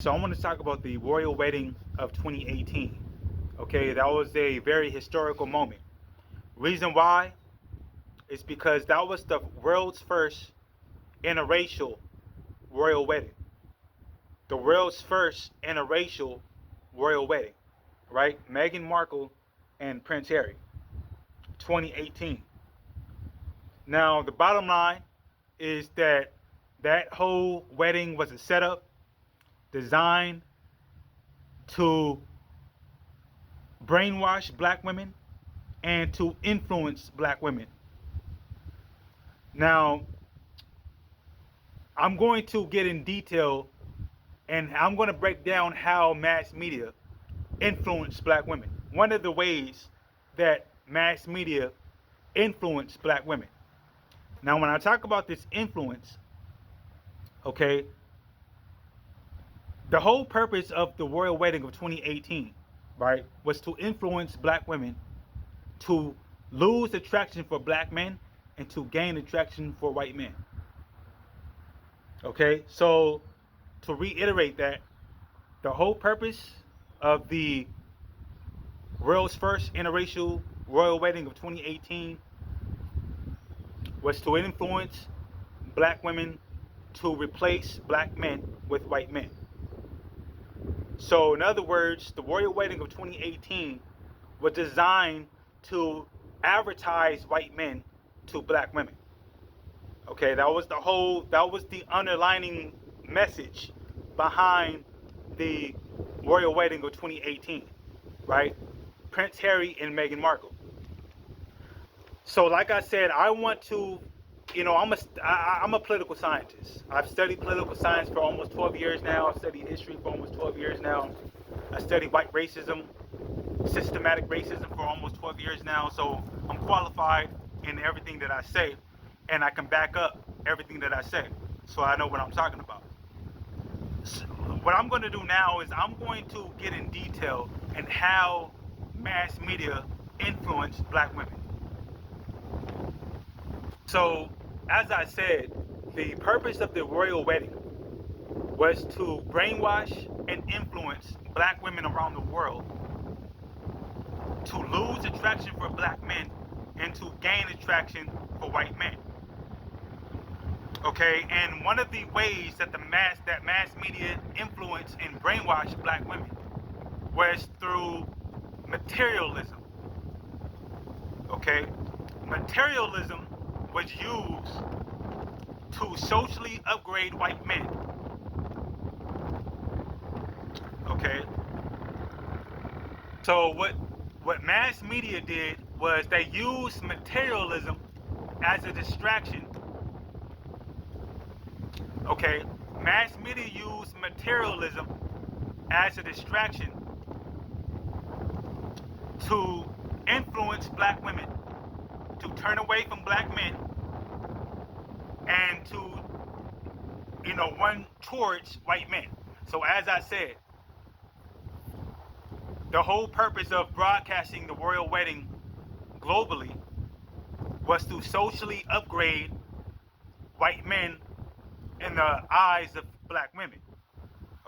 So I want to talk about the royal wedding of 2018. Okay, that was a very historical moment. Reason why is because that was the world's first interracial royal wedding. The world's first interracial royal wedding, right? Meghan Markle and Prince Harry, 2018. Now, the bottom line is that that whole wedding was a setup designed to brainwash black women and to influence black women. Now, I'm going to get in detail and I'm going to break down how mass media influenced black women. One of the ways that mass media influenced black women. Now, when I talk about this influence, okay, the whole purpose of the royal wedding of 2018, right, was to influence black women to lose attraction for black men and to gain attraction for white men. Okay, so to reiterate that, the whole purpose of the world's first interracial royal wedding of 2018 was to influence black women to replace black men with white men. So, in other words, the royal wedding of 2018 was designed to advertise white men to black women. Okay, that was the underlining message behind the royal wedding of 2018, right? Prince Harry and Meghan Markle. So, like I said, I want to, I'm a political scientist. I've studied political science for almost 12 years now. I've studied history for almost 12 years now. I studied white racism, systematic racism for almost 12 years now. So I'm qualified in everything that I say, and I can back up everything that I say. So I know what I'm talking about. So what I'm going to do now is I'm going to get in detail in how mass media influenced black women. So, as I said, the purpose of the royal wedding was to brainwash and influence black women around the world to lose attraction for black men and to gain attraction for white men. Okay, and one of the ways that mass media influenced and brainwashed black women was through materialism. Okay, materialism was used to socially upgrade white men. Okay, so what mass media did was they used materialism as a distraction. Okay, mass media used materialism as a distraction to influence black women to turn away from black men and to, run towards white men. So as I said, the whole purpose of broadcasting the royal wedding globally was to socially upgrade white men in the eyes of black women.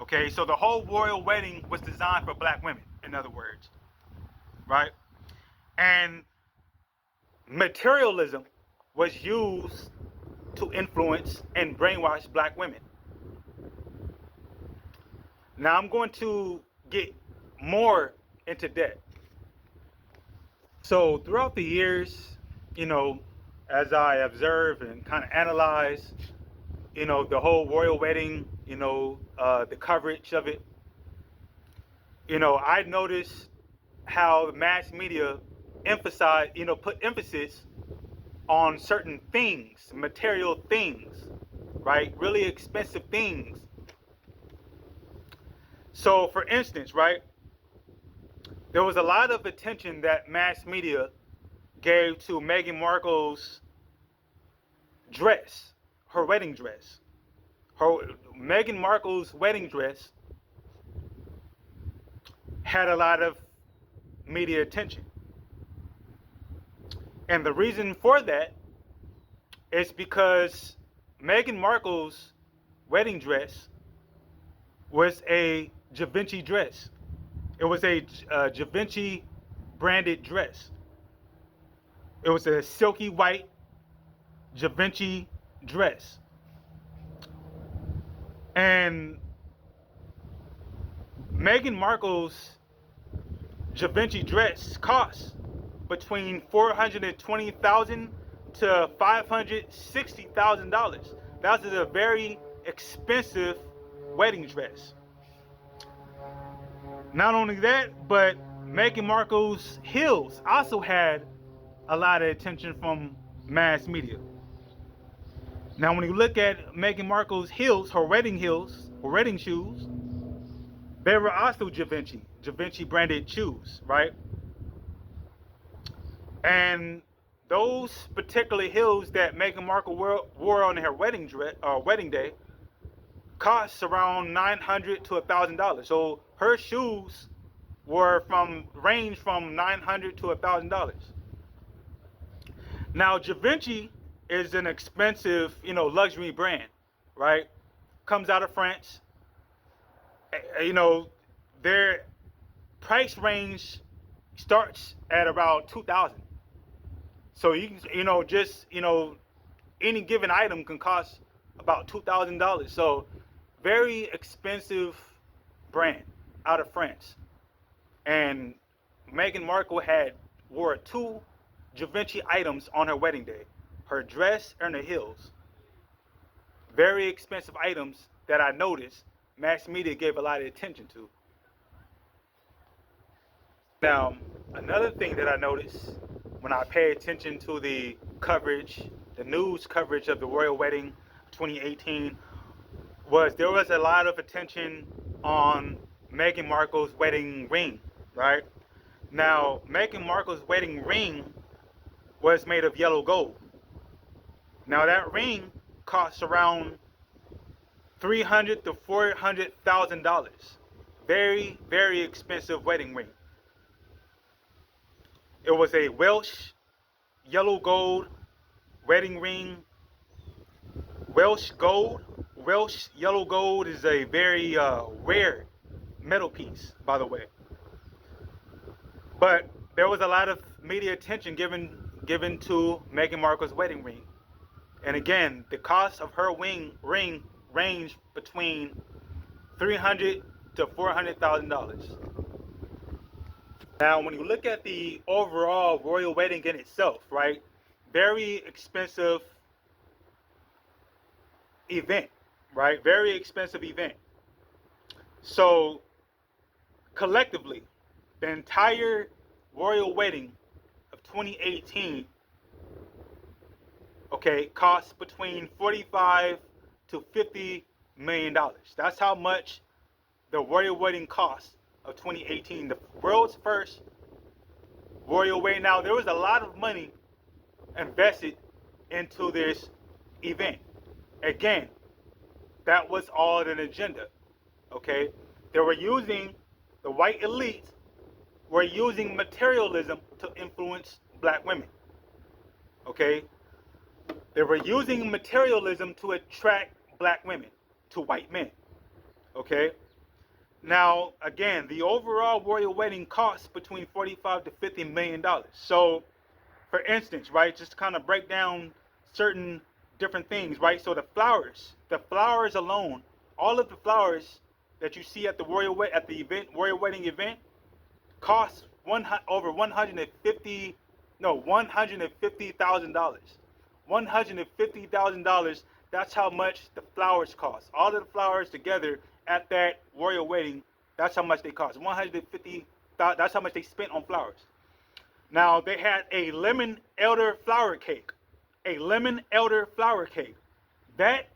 Okay, so the whole royal wedding was designed for black women, in other words, right? And materialism was used to influence and brainwash black women. Now I'm going to get more into that. So throughout the years, as I observe and kind of analyze, the whole royal wedding, the coverage of it, I noticed how the mass media put emphasis on certain things, material things, right? Really expensive things. So, for instance, right, there was a lot of attention that mass media gave to Meghan Markle's dress, her wedding dress. Meghan Markle's wedding dress had a lot of media attention. And the reason for that is because Meghan Markle's wedding dress was a Givenchy dress. It was a Givenchy branded dress. It was a silky white Givenchy dress. And Meghan Markle's Givenchy dress cost between $420,000 to $560,000. That was a very expensive wedding dress. Not only that, but Meghan Markle's heels also had a lot of attention from mass media. Now, when you look at Meghan Markle's heels, her wedding shoes, they were also Givenchy branded shoes, right? And those particular heels that Meghan Markle wore on her wedding day cost around $900 to $1,000. So her shoes range from $900 to $1,000. Now Givenchy is an expensive, luxury brand, right? Comes out of France. Their price range starts at about 2,000. So you can, any given item can cost about $2,000. So very expensive brand out of France. And Meghan Markle wore 2 Givenchy items on her wedding day: her dress and her heels. Very expensive items that I noticed mass media gave a lot of attention to. Now, another thing that I noticed when I pay attention to the news coverage of the royal wedding 2018, was there was a lot of attention on Meghan Markle's wedding ring, right? Now, Meghan Markle's wedding ring was made of yellow gold. Now, that ring costs around $300,000 to $400,000. Very, very expensive wedding ring. It was a Welsh yellow gold wedding ring. Welsh yellow gold is a very rare metal piece, by the way. But there was a lot of media attention given to Meghan Markle's wedding ring. And again, the cost of her ring ranged between $300,000 to $400,000. Now, when you look at the overall royal wedding in itself, right? Very expensive event, right? Very expensive event. So, collectively, the entire royal wedding of 2018, cost between $45 to $50 million. That's how much the royal wedding cost of 2018, the world's first royal wedding. Now, there was a lot of money invested into this event. Again, that was all an agenda. They were using, the white elite were using materialism to influence black women. They were using materialism to attract black women to white men. Now, again, the overall royal wedding costs between $45 to $50 million. So, for instance, right, just to kind of break down certain different things, right? So the flowers alone, all of the flowers that you see at the royal wedding event, cost over $150,000. $150,000. That's how much the flowers cost. All of the flowers together at that royal wedding, that's how much they cost. That's how much they spent on flowers. Now, they had a lemon elder flower cake. That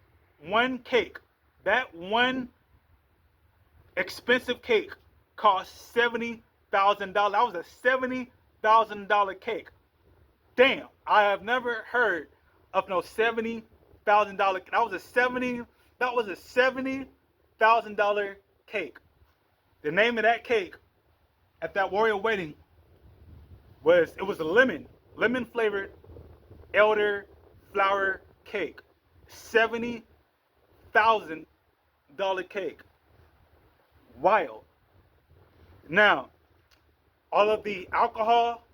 one expensive cake cost $70,000. That was a $70,000 cake. Damn, I have never heard of no $70,000. That was a $70,000 cake. The name of that cake at that royal wedding was a lemon flavored elder flower cake. $70,000 cake. wild. Now, all of the alcohol,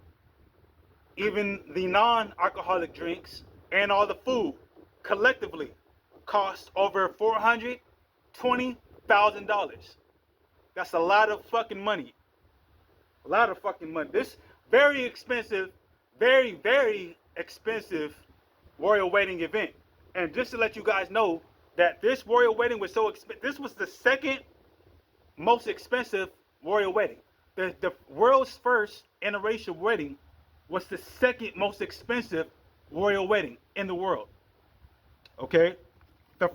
even the non-alcoholic drinks, and all the food collectively cost over $420,000. That's a lot of fucking money. A lot of fucking money. This very expensive, very, very expensive royal wedding event. And just to let you guys know that this royal wedding was so expensive. This was the second most expensive royal wedding. The world's first interracial wedding was the second most expensive royal wedding in the world. Okay? The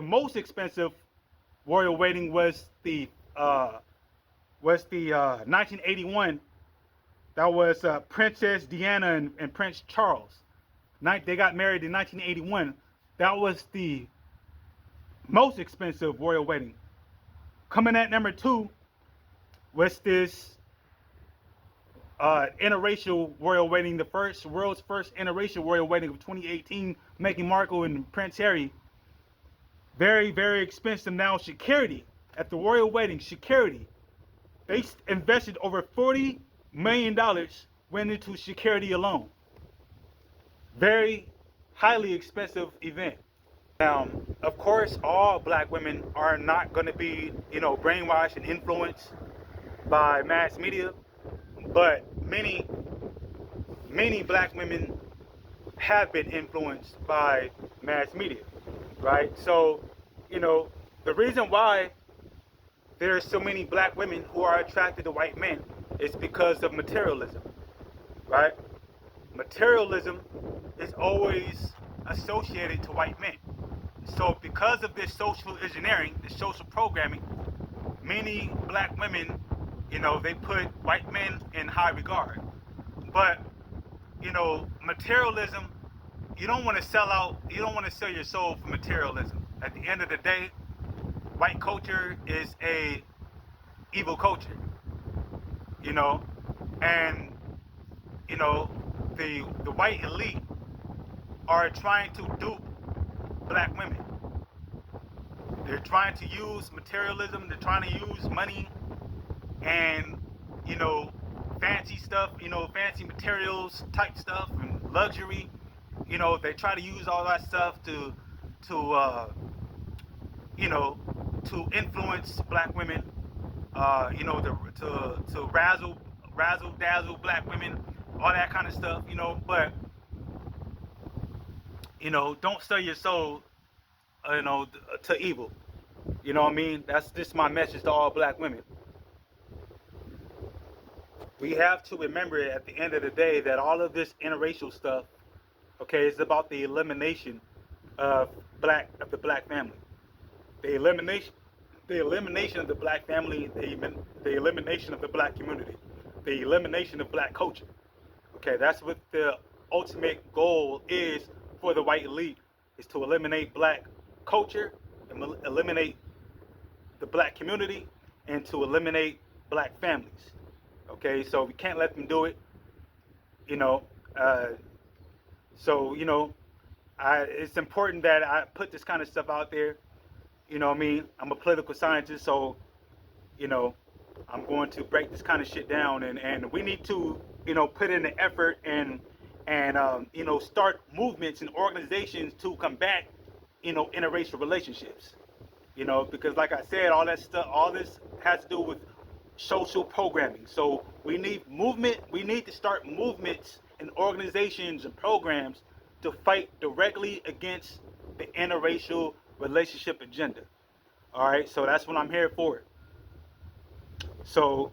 most expensive royal wedding was the 1981. That was Princess Diana and Prince Charles. They got married in 1981. That was the most expensive royal wedding. Coming at number 2 was this interracial royal wedding, the world's first interracial royal wedding of 2018, Meghan Markle and Prince Harry. Very, very expensive. Now, security at the royal wedding, security. They invested over $40 million went into security alone. Very highly expensive event. Now, of course, all black women are not going to be, brainwashed and influenced by mass media, but many black women have been influenced by mass media, right? So, the reason why there's so many black women who are attracted to white men is because of materialism, right? Materialism is always associated to white men. So because of this social engineering, this social programming, many black women, they put white men in high regard. But, materialism, you don't want to sell your soul for materialism. At the end of the day, white culture is a evil culture, and, the white elite are trying to dupe black women. They're trying to use materialism, they're trying to use money and, fancy stuff, fancy materials type stuff and luxury. They try to use all that stuff to influence black women, to razzle dazzle black women, all that kind of stuff, but don't sell your soul, to evil. You know what I mean? That's just my message to all black women. We have to remember at the end of the day that all of this interracial stuff, okay, is about the elimination of the black family. The elimination of the black family, the elimination of the black community, the elimination of black culture. Okay, that's what the ultimate goal is for the white elite, is to eliminate black culture, and eliminate the black community, and to eliminate black families. Okay, so we can't let them do it. It's important that I put this kind of stuff out there. You know what I mean? I'm a political scientist, so I'm going to break this kind of shit down, and we need to put in the effort and start movements and organizations to combat interracial relationships. Because like I said, all this has to do with social programming. So we need movement. We need to start movements and organizations and programs to fight directly against the interracial relationship agenda. All right, so that's what I'm here for. So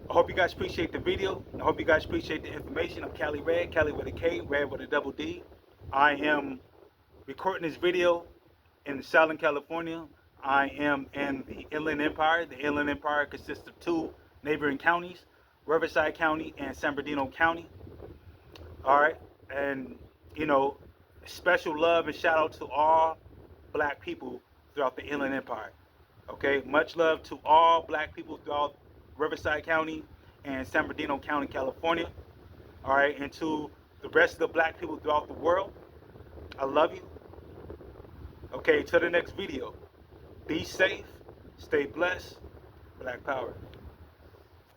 I hope you guys appreciate the video. I hope you guys appreciate the information. I'm Cali Red, Cali with a K, Red with a double D. I am recording this video in Southern California. I am in the Inland Empire. The Inland Empire consists of 2 neighboring counties, Riverside County and San Bernardino County. All right, and special love and shout out to all black people throughout the Inland Empire. Okay, much love to all black people throughout Riverside County and San Bernardino County, California. All right, and to the rest of the black people throughout the world, I love you. Okay, till the next video. Be safe, stay blessed, Black Power.